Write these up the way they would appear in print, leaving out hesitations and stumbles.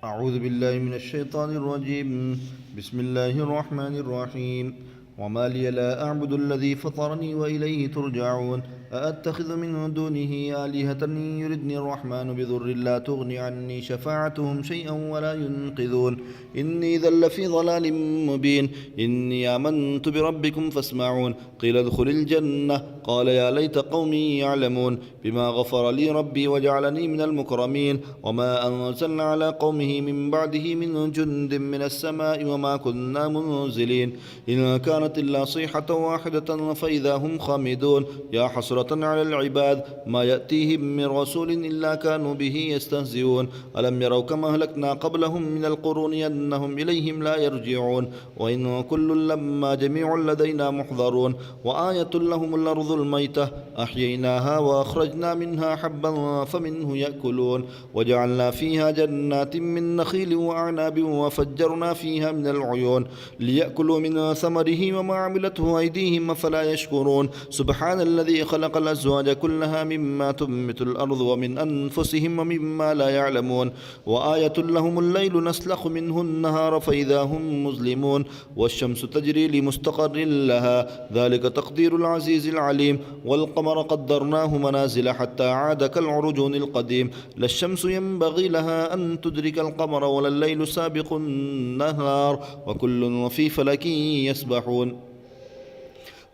أعوذ بالله من الشيطان الرجيم. بسم الله الرحمن الرحيم. وما لي لا أعبد الذي فطرني وإليه ترجعون. أأتخذ من دونه آلهة يردني الرحمن بضر لا تغني عني شفاعتهم شيئا ولا ينقذون. إني إذا لفي ضلال مبين. إني آمنت بربكم فاسمعون. قيل ادخل الجنة قال يا ليت قومي يعلمون بما غفر لي ربي وجعلني من المكرمين. وما أنزلنا على قومه من بعده من جند من السماء وما كنا منزلين. إن كانت إلا صيحة واحدة فإذا هم خامدون. يا حسرة على العباد ما يأتيهم من رسول إلا كانوا به يستهزئون. ألم يروا كما أهلكنا قبلهم من القرون أنهم إليهم لا يرجعون. وإن كل لما جميع لدينا محضرون. وآية لهم الأرض الميتة أحييناها وأخرجنا منها حبا فمنه يأكلون. وجعلنا فيها جنات من نخيل وأعناب وفجرنا فيها من العيون ليأكلوا من ثمره وما عملته أيديهم فلا يشكرون. سبحان الذي خلق الأزواج كلها مما تنبت الأرض ومن أنفسهم ومما لا يعلمون. وآية لهم الليل نسلخ منه النهار فإذا هم مظلمون. والشمس تجري لمستقر لها ذلك تقدير العزيز العليم. والقمر قدرناه منازل حتى عاد كالعرجون القديم. لا الشمس ينبغي لها أن تدرك القمر ولا الليل سابق النهار وكل في فلك يسبحون.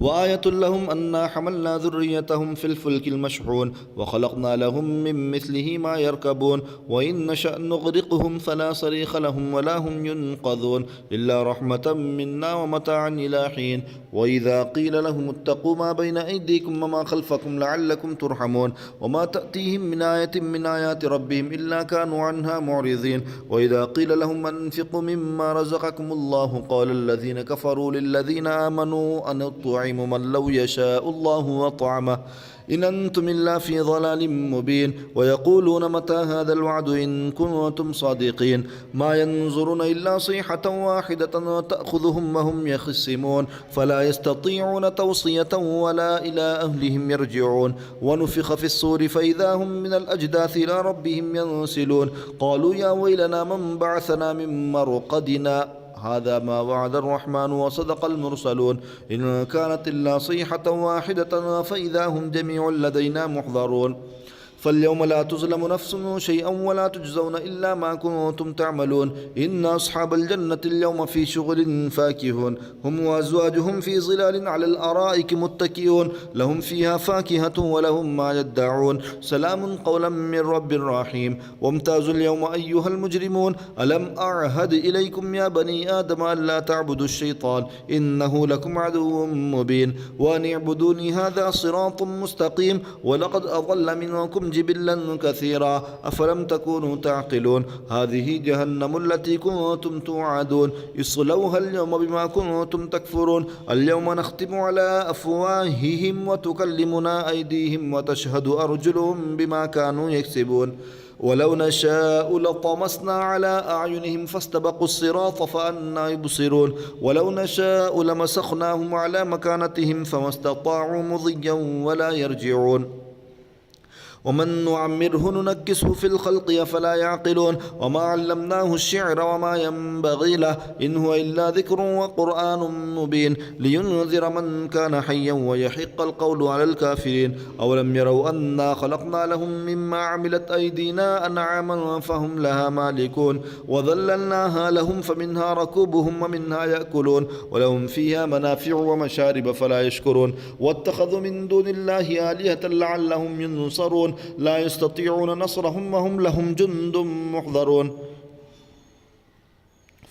وآية لهم أنا حملنا ذريتهم في الفلك المشحون وخلقنا لهم من مثله ما يركبون. وإن نشأ نغرقهم فلا صريخ لهم ولا هم ينقذون إلا رحمة منا ومتاعا إلى حين. وإذا قيل لهم اتقوا ما بين أيديكم وما خلفكم لعلكم ترحمون. وما تأتيهم من آية من آيات ربهم إلا كانوا عنها معرضين. وإذا قيل لهم أنفقوا مما رزقكم الله قال الذين كفروا للذين آمنوا أن نطعم من لو يشاء الله وطعمه إن أنتم إلا في ضلال مبين. ويقولون متى هذا الوعد إن كنتم صادقين. ما ينظرون إلا صيحة واحدة تأخذهم وهم يخصمون فلا يستطيعون توصية ولا إلى أهلهم يرجعون. ونفخ في الصور فإذا هم من الأجداث إلى ربهم ينسلون. قالوا يا ويلنا من بعثنا من مرقدنا هذا ما وعد الرحمن وصدق المرسلون. إن كانت إلا صيحة واحدة فإذا هم جميع لدينا محضرون. فاليوم لا تظلم نفس شيئا ولا تجزون إلا ما كنتم تعملون. إن أصحاب الجنة اليوم في شغل فاكهون هم وأزواجهم في ظلال على الأرائك متكئون لهم فيها فاكهة ولهم ما يدعون سلام قولا من رب رحيم. وامتازوا اليوم أيها المجرمون ألم أعهد إليكم يا بني آدم ألا تعبدوا الشيطان إنه لكم عدو مبين. وأن اعبدوني هذا صراط مستقيم. ولقد أضل منكم جبلا كثيرا أفلم تكونوا تعقلون. هذه جهنم التي كنتم توعدون اصلوها اليوم بما كنتم تكفرون. اليوم نختم على أفواههم وتكلمنا أيديهم وتشهد أرجلهم بما كانوا يكسبون. ولو نشاء لطمسنا على أعينهم فاستبقوا الصراط فأنى يبصرون. ولو نشاء لمسخناهم على مكانتهم فما استطاعوا مضيا ولا يرجعون. ومن نعمره ننكسه في الخلق أفلا يعقلون. وما علمناه الشعر وما ينبغي له إن هو إلا ذكر وقرآن مبين لينذر من كان حيا ويحق القول على الكافرين. أولم يروا أنا خلقنا لهم مما عملت أيدينا أنعاما فهم لها مالكون. وذللناها لهم فمنها ركوبهم ومنها يأكلون ولهم فيها منافع ومشارب فلا يشكرون. واتخذوا من دون الله آلهة لعلهم ينصرون لا يستطيعون نصرهم وهم لهم جند محضرون.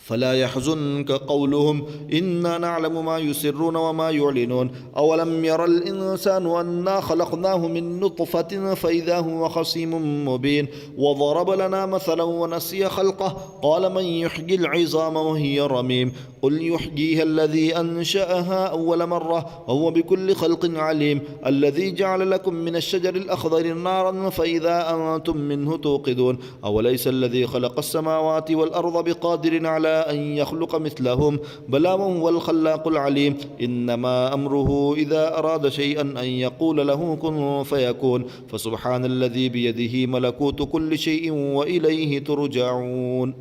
فلا يحزنك قولهم إنا نعلم ما يسرون وما يعلنون. أولم ير الإنسان أنا خلقناه من نطفة فإذا هو خصيم مبين. وضرب لنا مثلا ونسي خلقه قال من يحيي العظام وهي رميم قل يحييها الذي أنشأها أول مرة وهو بكل خلق عليم. الذي جعل لكم من الشجر الأخضر نارا فإذا أنتم منه توقدون. أوليس الذي خلق السماوات والأرض بقادر على أن يخلق مثلهم بلى وهو الخلاق العليم. إنما أمره إذا أراد شيئا أن يقول له كن فيكون. فسبحان الذي بيده ملكوت كل شيء وإليه ترجعون.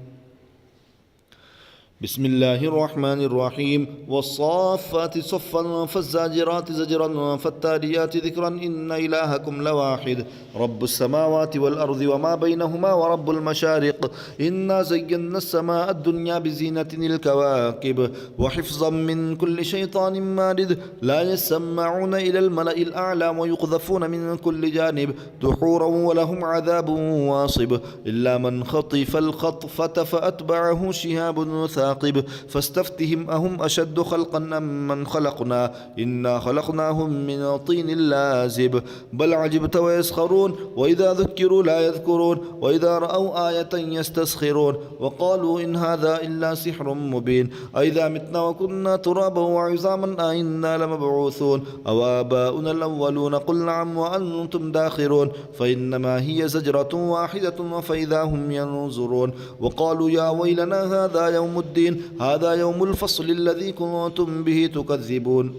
بسم الله الرحمن الرحيم والصافات صفا فالزاجرات زجرا فالتاليات ذكرا إن إلهكم لواحد رب السماوات والأرض وما بينهما ورب المشارق إنا زينا السماء الدنيا بزينة الكواكب وحفظا من كل شيطان مارد لا يسمعون إلى الملأ الأعلى ويقذفون من كل جانب دحورا ولهم عذاب واصب إلا من خطف الخطفة فأتبعه شهاب ثاقب فاستفتهم أهم أشد خلقا أم من خلقنا إنا خلقناهم من طين لازب بل عجبت ويسخرون وإذا ذكروا لا يذكرون وإذا رأوا آية يستسخرون وقالوا إن هذا إلا سحر مبين أئذا متنا وكنا ترابا وعظاما أئنا لمبعوثون أو آباؤنا الأولون قل نعم وأنتم داخرون فإنما هي زجرة واحدة فإذا هم ينظرون وقالوا يا ويلنا هذا يوم الدين هذا يوم الفصل الذي كنتم به تكذبون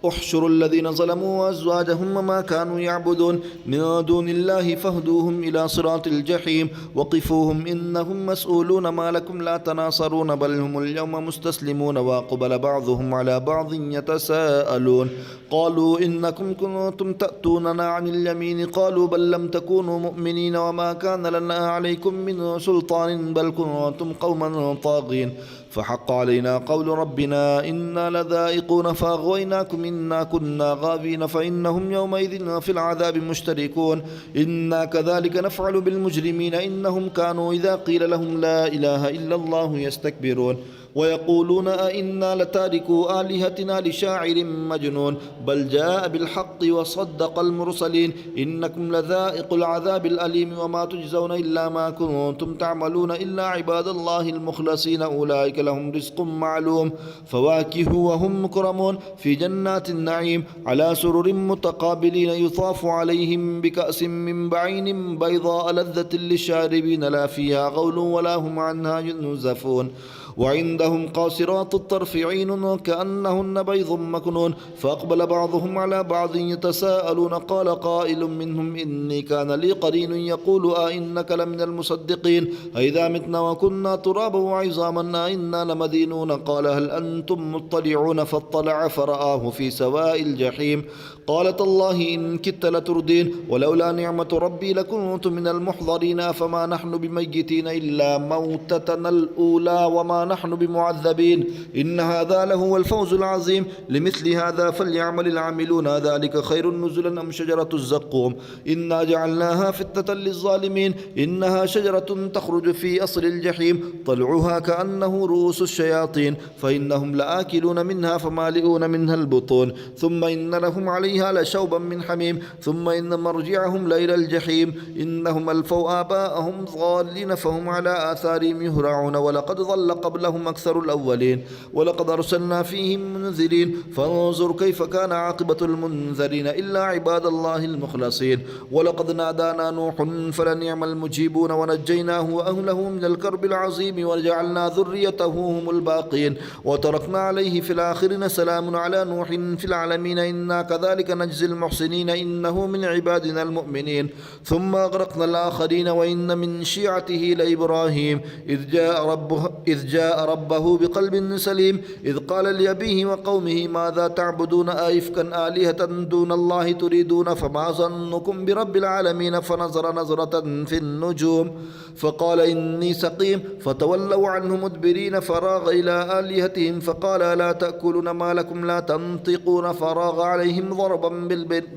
احشروا الذين ظلموا وأزواجهم وما كانوا يعبدون من دون الله فاهدوهم إلى صراط الجحيم وقفوهم إنهم مسؤولون ما لكم لا تناصرون بل هم اليوم مستسلمون وأقبل بعضهم على بعض يتساءلون قالوا إنكم كنتم تأتوننا عن اليمين قالوا بل لم تكونوا مؤمنين وما كان لنا عليكم من سلطان بل كنتم قوما طاغين فحق علينا قول ربنا إنا لذائقون فأغويناكم إنا كنا غاوين فإنهم يومئذ في العذاب مشتركون إنا كذلك نفعل بالمجرمين إنهم كانوا إذا قيل لهم لا إله إلا الله يستكبرون ويقولون أئنا لتاركوا آلهتنا لشاعر مجنون بل جاء بالحق وصدق المرسلين إنكم لذائق العذاب الأليم وما تجزون إلا ما كنتم تعملون إلا عباد الله المخلصين أولئك لهم رزق معلوم فواكه وهم مكرمون في جنات النعيم على سرر متقابلين يطاف عليهم بكأس من بعين بيضاء لذة للشاربين لا فيها غول ولا هم عنها ينزفون وعندهم قاصرات الطرف عين كأنهن بيض مكنون فأقبل بعضهم على بعض يتساءلون قال قائل منهم إني كان لي قرين يقول أئنك لمن المصدقين أئذا متنا وكنا ترابا وعظاما أئنا لمدينون قال هل أنتم مطلعون فاطلع فرآه في سواء الجحيم قالت الله إن كدت لتردين ولولا نعمة ربي لكنت من المحضرين فما نحن بميتين إلا موتتنا الأولى وما نحن بمعذبين إن هذا لهو الفوز العظيم لمثل هذا فليعمل العاملون ذلك خير نزلا أم شجرة الزقوم إنا جعلناها فتنة للظالمين إنها شجرة تخرج في أصل الجحيم طلعها كأنه رؤوس الشياطين فإنهم لآكلون منها فمالئون منها البطون ثم إن لهم عليها لشوبا من حميم ثم إن مرجعهم لإلى الجحيم إنهم ألفوا آباءهم ضالين فهم على آثارهم يهرعون ولقد ضل قبلهم أكثر الأولين ولقد أرسلنا فيهم منذرين فانظر كيف كان عاقبة المنذرين إلا عباد الله المخلصين ولقد نادانا نوح فلنعم المجيبون ونجيناه وأهله من الكرب العظيم وجعلنا ذريته هم الباقين وتركنا عليه في الآخرين سلام على نوح في العالمين إنا كذلك نجزي المحسنين إنه من عبادنا المؤمنين ثم أغرقنا الآخرين وإن من شيعته لإبراهيم إذ جاء ربه بقلب سليم إذ قال لأبيه وقومه ماذا تعبدون أئفكا آلهة دون الله تريدون فما ظنكم برب العالمين فنظر نظرة في النجوم فقال إني سقيم فتولوا عنه مدبرين فراغ إلى آلهتهم فقال لا تأكلون ما لكم لا تنطقون فراغ عليهم ضربا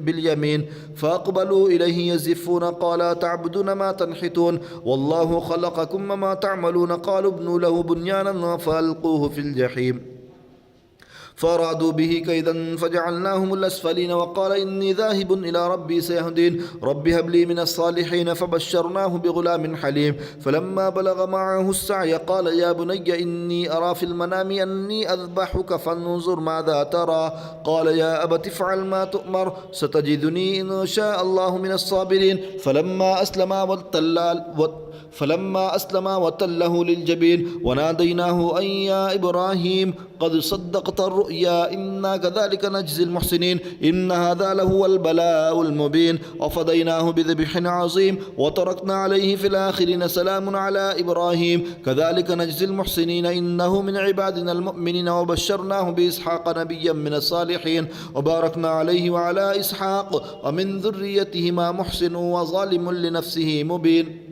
باليمين فأقبلوا إليه يزفون قال تعبدون ما تنحتون والله خلقكم وما تعملون قالوا ابنوا له بنيانا فألقوه في الجحيم فأرادوا به كيدا فجعلناهم الأسفلين وقال إني ذاهب إلى ربي سيهدين رب هب لي من الصالحين فبشرناه بغلام حليم فلما بلغ معه السعي قال يا بني إني أرى في المنام أني أذبحك فانظر ماذا ترى قال يا أبت افعل ما تؤمر ستجدني إن شاء الله من الصابرين فلما أسلما فلما أسلما وتله للجبين وناديناه أن يا إبراهيم قد صدقت الرؤيا إنا كذلك نجزي المحسنين إن هذا لهو البلاء المبين وفديناه بذبح عظيم وتركنا عليه في الآخرين سلام على إبراهيم كذلك نجزي المحسنين إنه من عبادنا المؤمنين وبشرناه بإسحاق نبيا من الصالحين وباركنا عليه وعلى إسحاق ومن ذريتهما محسن وظالم لنفسه مبين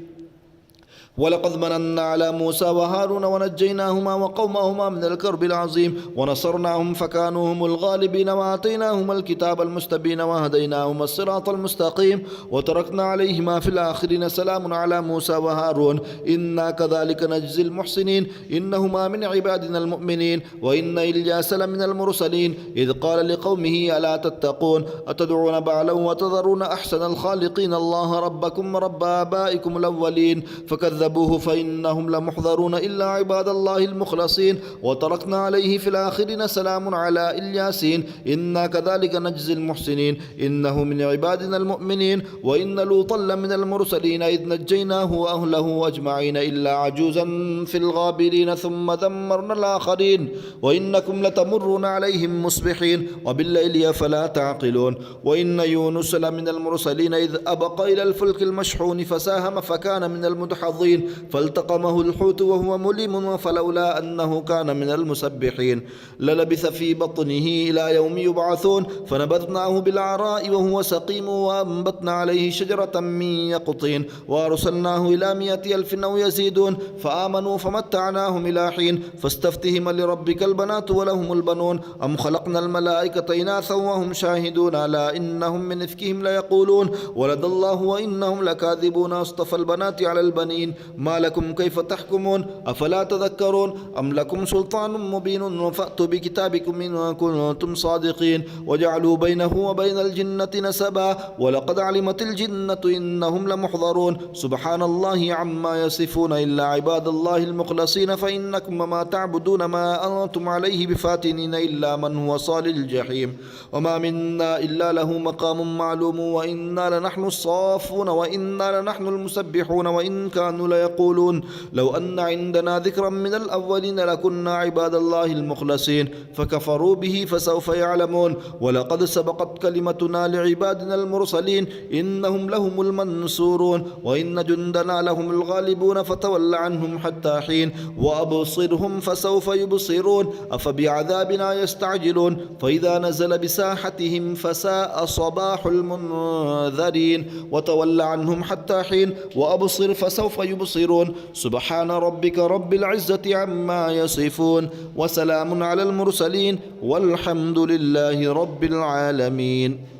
ولقد مننا على موسى وهارون ونجيناهما وقومهما من الكرب العظيم ونصرناهم فكانوا هم الغالبين وآتيناهما الكتاب المستبين وهديناهما الصراط المستقيم وتركنا عليهما في الآخرين سلام على موسى وهارون إنا كذلك نجزي المحسنين إنهما من عبادنا المؤمنين وإن إلياس لمن المرسلين إذ قال لقومه ألا تتقون أتدعون بعلا وتذرون أحسن الخالقين الله ربكم رب آبائكم الأولين فكذبوه فإنهم لمحضرون إلا عباد الله المخلصين وتركنا عليه في الآخرين سلام على الياسين إنا كذلك نجزي المحسنين إنه من عبادنا المؤمنين وإن لوطا لمن المرسلين إذ نجيناه وأهله أجمعين إلا عجوزا في الغابرين ثم دمرنا الآخرين وإنكم لتمرون عليهم مصبحين وبالليل فلا تعقلون وإن يونس لمن المرسلين إذ أبق إلى الفلك المشحون فساهم فكان من المدحضين فالتقمه الحوت وهو مليم فلولا أنه كان من المسبحين للبث في بطنه إلى يوم يبعثون فنبذناه بالعراء وهو سقيم وأنبتنا عليه شجرة من يقطين وأرسلناه إلى 100,000 أو يزيدون فآمنوا فمتعناهم إلى حين فاستفتهم لربك البنات ولهم البنون أم خلقنا الملائكة إناثا وهم شاهدون ألا إنهم من إفكهم ليقولون ولد الله وإنهم لكاذبون أصطفى البنات على البنين ما لكم كيف تحكمون أفلا تذكرون أم لكم سلطان مبين فأتوا بكتابكم إن كنتم صادقين وجعلوا بينه وبين الجنة نسبا ولقد علمت الجنة إنهم لمحضرون سبحان الله عما يصفون إلا عباد الله المخلصين فإنكم وما تعبدون ما أنتم عليه بفاتنين إلا من هو صال الجحيم وما منا إلا له مقام معلوم وإنا لنحن الصافون وإنا لنحن المسبحون وإن كانوا ليقولون لو أن عندنا ذكرا من الأولين لكنا عباد الله المخلصين فكفروا به فسوف يعلمون ولقد سبقت كلمتنا لعبادنا المرسلين إنهم لهم المنصورون وإن جندنا لهم الغالبون فتول عنهم حتى حين وأبصرهم فسوف يبصرون أفبعذابنا يستعجلون فإذا نزل بساحتهم فساء صباح المنذرين وتول عنهم حتى حين وأبصر فسوف يبصرون سبحان ربك رب العزة عما يصفون وسلام على المرسلين والحمد لله رب العالمين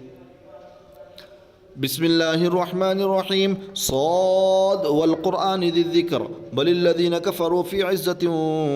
بسم الله الرحمن الرحيم صاد والقرآن ذي الذكر بل الذين كفروا في عزة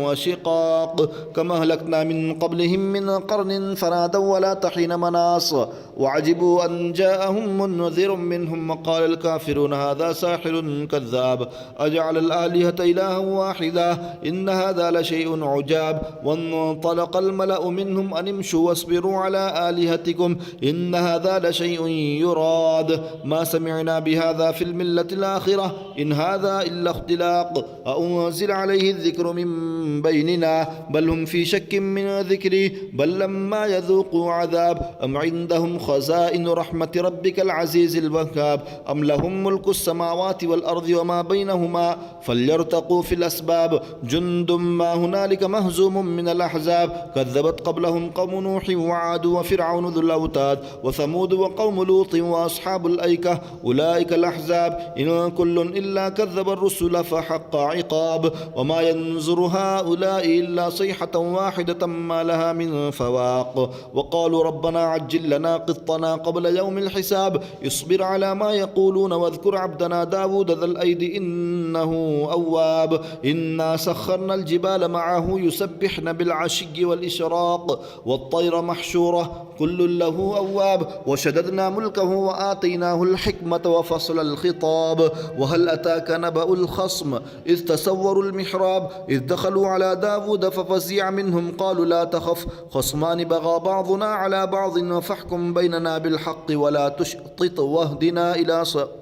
وشقاق كما أهلكنا من قبلهم من قرن فنادوا ولا تحين مناص وعجبوا أن جاءهم منذر منهم وقال الكافرون هذا ساحر كذاب أجعل الآلهة إلها واحدا إن هذا لشيء عجاب وانطلق الملأ منهم أن امشوا واصبروا على آلهتكم إن هذا لشيء يراد ما سمعنا بهذا في الملة الآخرة إن هذا إلا اختلاق أأنزل عليه الذكر من بيننا بل هم في شك من ذكري بل لما يذوقوا عذاب أم عندهم خزائن رحمة ربك العزيز الوهاب أم لهم ملك السماوات والأرض وما بينهما فليرتقوا في الأسباب جند ما هنالك مهزوم من الأحزاب كذبت قبلهم قوم نوح وعاد وفرعون ذو الأوتاد وثمود وقوم لوط وأصحاب الأيكة أولئك الأحزاب إن كل إلا كذب الرسل فحق عقاب وما ينظر هؤلاء إلا صيحة واحدة ما لها من فواق وقالوا ربنا عجل لنا قطنا قبل يوم الحساب اصبر على ما يقولون واذكر عبدنا داود ذا الأيد إنه أواب إنا سخرنا الجبال معه يسبحن بالعشي والإشراق والطير محشورة كل له أواب وشددنا ملكه وآتينا وآتيناه الحكمة وفصل الخطاب. وهل أتاك نبأ الخصم إذ تسوروا المحراب إذ دخلوا على داود ففزع منهم قالوا لا تخف خصمان بغى بعضنا على بعض فاحكم بيننا بالحق ولا تشطط واهدنا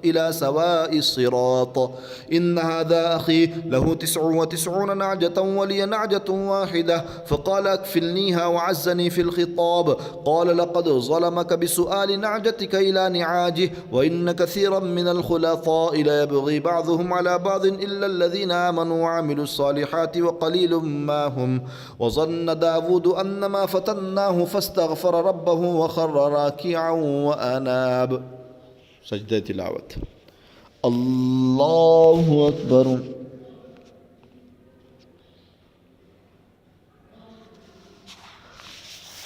إلى سواء الصراط. إن هذا أخي له 99 نعجة ولي نعجة واحدة فقال أكفلنيها وعزني في الخطاب. قال لقد ظلمك بسؤال نعجتك إلى نعاجه وإن كثيرا من الخلطاء ليبغي بعضهم على بعض إلا الذين آمنوا وعملوا الصالحات وقليل ما هم. وظن داود أنما فتناه فاستغفر ربه وخر راكعا وأناب. سجدة تلاوة. الله أكبر.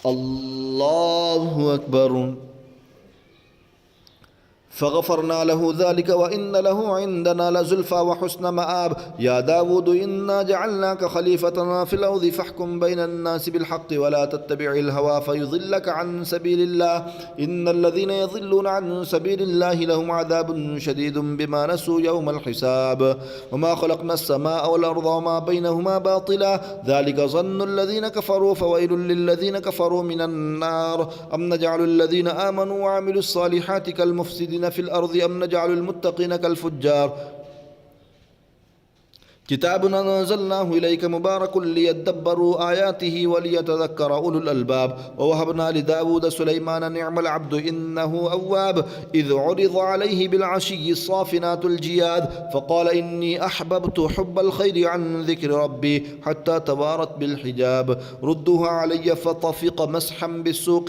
الله أكبر. فغفرنا له ذلك وإن له عندنا لزلفى وحسن مآب. يا داود إنا جعلناك خليفة في الأرض فاحكم بين الناس بالحق ولا تتبع الهوى فيضلك عن سبيل الله. إن الذين يضلون عن سبيل الله لهم عذاب شديد بما نسوا يوم الحساب. وما خلقنا السماء والأرض وما بينهما باطلا ذلك ظن الذين كفروا فويل للذين كفروا من النار. أم نجعل الذين آمنوا وعملوا الصالحات كالمفسدين في الأرض أم نجعل المتقين كالفجار. كتاب أنزلناه إليك مبارك ليدبروا آياته وليتذكر أولو الألباب. ووهبنا لداود سليمان نعم العبد إنه أواب. إذ عرض عليه بالعشي الصافنات الجياد فقال إني أحببت حب الخير عن ذكر ربي حتى توارت بالحجاب. ردوها علي فطفق مسحا بالسوق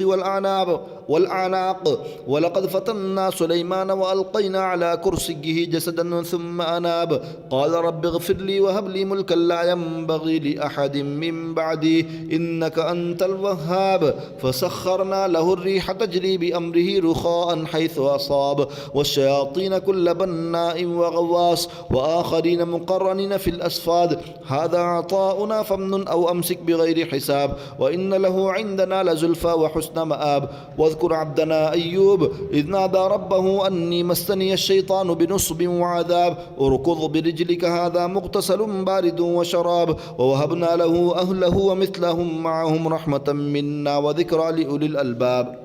والأعناق. ولقد فتنا سليمان وألقينا على كرسيه جسدا ثم أناب. قال رب اغفر لي وهب لي ملكا لا ينبغي لأحد من بعدي إنك أنت الوهاب. فسخرنا له الريح تجري بأمره رخاء حيث أصاب والشياطين كل بناء وغواص وآخرين مقرنين في الأصفاد. هذا عطاؤنا فامنن أو أمسك بغير حساب وإن له عندنا لزلفى وحسن مآب. واذكر عبدنا أيوب إذ نادى ربه أني مسني الشيطان بنصب وعذاب اركض برجلك هذا مغتسل بارد وشراب. ووهبنا له أهله ومثلهم معهم رحمة منا وذكرى لأولي الألباب.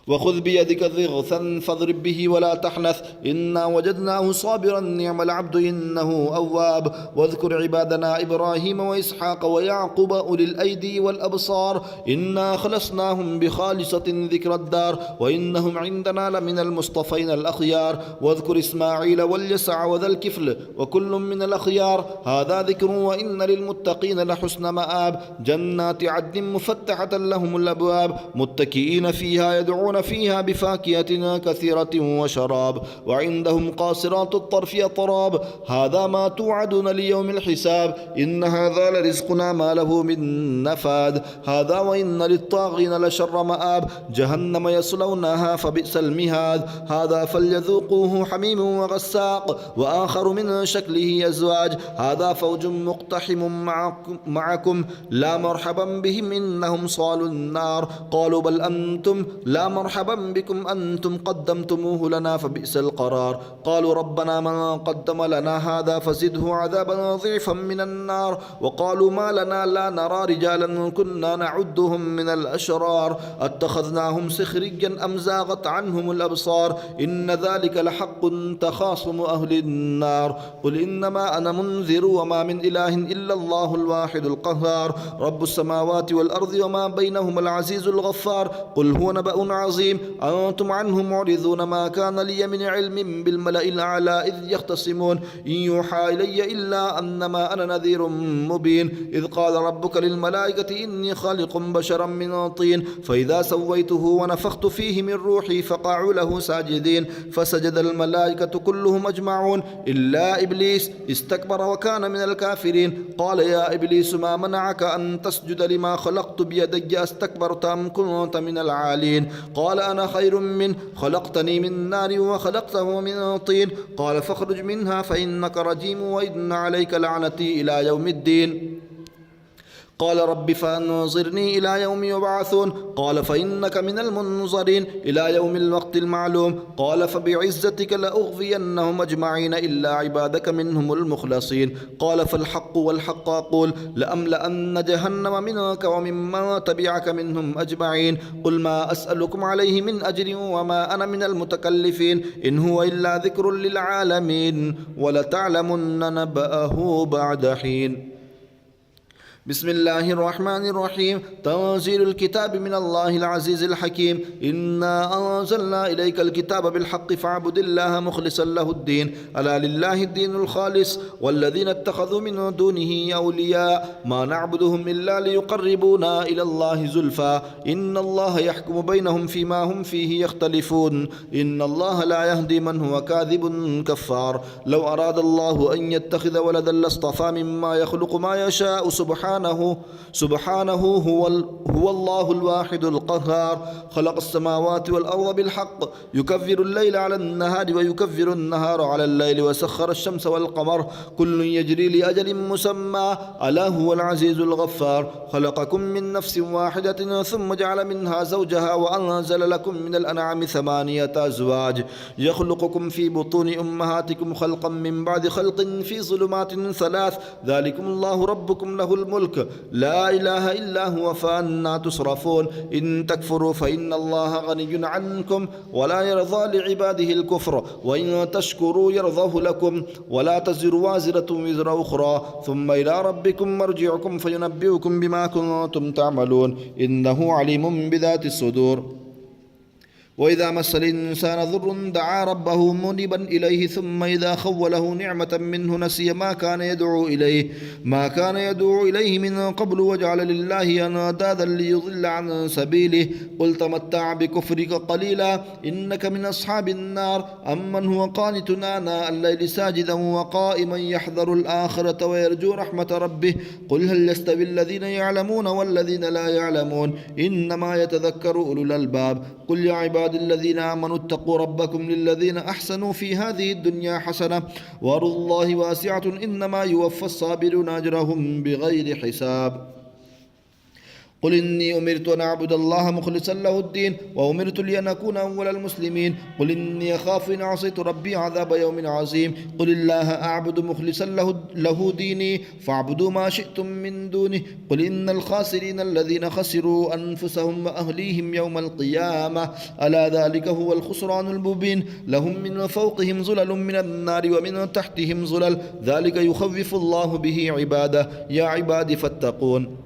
وخذ بيدك ضغثا فاضرب به ولا تحنث إنا وجدناه صابرا نعم العبد إنه أواب. واذكر عبادنا إبراهيم وإسحاق ويعقوب أولي الأيدي والأبصار إنا خلصناهم بخالصة ذكر الدار وإنهم عندنا لمن المصطفين الأخيار. واذكر إسماعيل واليسع وذا الكفل وكل من الأخيار هذا ذكر وإن للمتقين لحسن مآب. جنات عدن مفتحة لهم الأبواب متكئين فيها يدعون فيها بفاكهة كثيرة وشراب. وعندهم قاصرات الطرف أطراب هذا ما توعدون ليوم الحساب إن هذا لرزقنا ما له من نفاد. هذا وإن للطاغين لشر مآب جهنم يصلونها فبئس المهاد. هذا فليذوقوه حميم وغساق وآخر من شكله أزواج. هذا فوج مقتحم معكم لا مرحبا بهم إنهم صالوا النار. قالوا بل أنتم لا مرحبا بكم أنتم قدمتموه لنا فبئس القرار. قالوا ربنا من قدم لنا هذا فزده عذابا ضعفا من النار. وقالوا ما لنا لا نرى رجالا كنا نعدهم من الأشرار اتخذناهم سخريا أم زاغت عنهم الأبصار إن ذلك لحق تخاصم أهل النار. قل إنما أنا منذر وما من إله إلا الله الواحد القهار رب السماوات والأرض وما بينهما العزيز الغفار. قل هو نبأ عظيم أنتم عنه معرضون. ما كان لي من علم بالملأ الأعلى إذ يختصمون إن يوحى إلي إلا أنما أنا نذير مبين. إذ قال ربك للملائكة إني خالق بشرا من طين فإذا سويته ونفخت فيه من روحي فقعوا له ساجدين فسجد الملائكة كلهم أجمعون إلا إبليس استكبر وكان من الكافرين. قال يا إبليس ما منعك أن تسجد لما خلقت بيدي أستكبرت أم كنت من العالين؟ قال أنا خير منه خلقتني من نار وخلقته من طين. قال فاخرج منها فإنك رجيم وإن عليك لعنتي إلى يوم الدين. قال رب فأنظرني إلى يوم يبعثون قال فإنك من المنظرين إلى يوم الوقت المعلوم قال فبعزتك لأغوينهم أجمعين إلا عبادك منهم المخلصين قال فالحق والحق أقول لأملأن جهنم منك وممن تبعك منهم أجمعين قل ما أسألكم عليه من أجر وما أنا من المتكلفين إن هو إلا ذكر للعالمين ولتعلمن نبأه بعد حين. بسم الله الرحمن الرحيم. تنزيل الكتاب من الله العزيز الحكيم. إنا أنزلنا إليك الكتاب بالحق فاعبد الله مخلصا له الدين ألا لله الدين الخالص والذين اتخذوا من دونه أولياء ما نعبدهم إلا ليقربونا إلى الله زلفى إن الله يحكم بينهم فيما هم فيه يختلفون إن الله لا يهدي من هو كاذب كفار. لو أراد الله أن يتخذ ولدا لاصطفى مما يخلق ما يشاء سبحانه هو الله الواحد القهار خلق السماوات والأرض بالحق يكفر الليل على النهار ويكفر النهار على الليل وسخر الشمس والقمر كل يجري لأجل مسمى ألا هو العزيز الغفار. خلقكم من نفس واحدة ثم جعل منها زوجها وأنزل لكم من الأنعام 8 أزواج يخلقكم في بطون أمهاتكم خلقا من بعد خلق في ظلمات 3 ذلكم الله ربكم له الملك لا إله إلا هو فأنا تصرفون إن تكفروا فإن الله غني عنكم ولا يرضى لعباده الكفر وإن تشكروا يرضه لكم ولا تزر وازرة وزر أخرى ثم إلى ربكم مرجعكم فينبئكم بما كنتم تعملون إنه عليم بذات الصدور. وإذا مس الإنسان ضر دعا ربه منيبا إليه ثم إذا خوله نعمة منه نسي ما كان يدعو إليه من قبل وجعل لله أندادا ليضل عن سبيله قل تمتع بكفرك قليلا إنك من أصحاب النار أمن هو قانت آناء الليل ساجدا وقائما يحذر الآخرة ويرجو رحمة ربه قل هل يستوي الذين يعلمون والذين لا يعلمون إنما يتذكر أولو الألباب. قل يا عباد الذين آمنوا اتقوا ربكم للذين أحسنوا في هذه الدنيا حسنة وأرض الله واسعة إنما يوفى الصابرون أجرهم بغير حساب. قل إني أمرت أن أعبد الله مخلصا له الدين وأمرت لأن أكون أول المسلمين. قل إني أخاف إن عصيت ربي عذاب يوم عظيم. قل الله أعبد مخلصا له ديني فاعبدوا ما شئتم من دونه. قل إن الخاسرين الذين خسروا أنفسهم وأهليهم يوم القيامة ألا ذلك هو الخسران المبين. لهم من فوقهم ظلل من النار ومن تحتهم ظلل ذلك يخوف الله به عباده يا عباد فاتقون.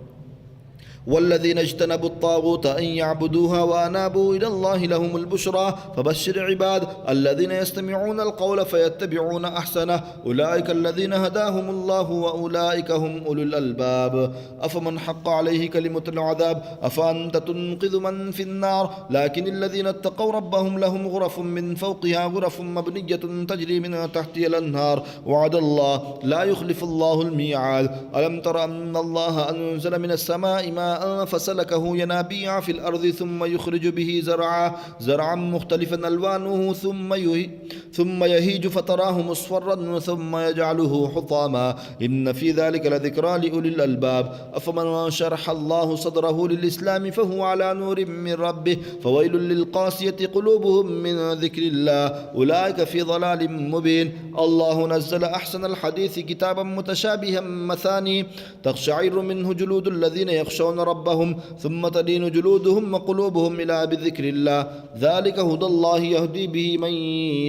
والذين اجتنبوا الطاغوت أن يعبدوها وأنابوا إلى الله لهم البشرى فبشر عباد الذين يستمعون القول فيتبعون أحسنه أولئك الذين هداهم الله وأولئك هم أولو الألباب. أفمن حق عليه كلمة العذاب أفأنت تنقذ من في النار لكن الذين اتقوا ربهم لهم غرف من فوقها غرف مبنية تجري من تحتها الأنهار وعد الله لا يخلف الله الميعاد. ألم تر أن الله أنزل من السماء ماء فسلكه ينابيع في الأرض ثم يخرج به زرعا مختلفا ألوانه ثم يهيج فتراه مصفرا ثم يجعله حطاما إن في ذلك لذكرى لأولي الألباب. أفمن شرح الله صدره للإسلام فهو على نور من ربه فويل للقاسية قلوبهم من ذكر الله أولئك في ضلال مبين. الله نزل أحسن الحديث كتابا متشابها مثاني تقشعر منه جلود الذين يخشون ربهم ثم تلين جلودهم وقلوبهم إلى بذكر الله ذلك هدى الله يهدي به من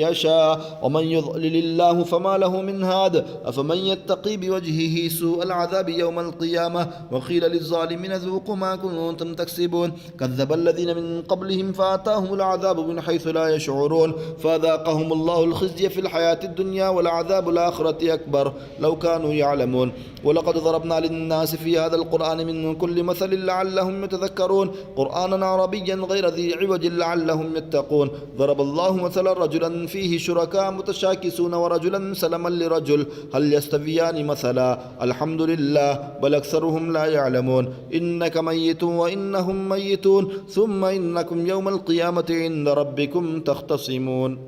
يشاء ومن يضلل الله فما له من هاد. أفمن يتقي بوجهه سوء العذاب يوم القيامة وقيل للظالمين ذوقوا ما كنتم تكسبون. كذب الذين من قبلهم فأتاهم العذاب من حيث لا يشعرون فذاقهم الله الخزي في الحياة الدنيا ولعذاب الآخرة أكبر لو كانوا يعلمون. ولقد ضربنا للناس في هذا القرآن من كل مثل لعلهم يتذكرون قرآنا عربيا غير ذي عوج لعلهم يتقون. ضرب الله مثلا رجلا فيه شركاء متشاكسون ورجلا سلما لرجل هل يستويان مثلا الحمد لله بل أكثرهم لا يعلمون. إنك ميت وإنهم ميتون ثم إنكم يوم القيامة عند ربكم تختصمون.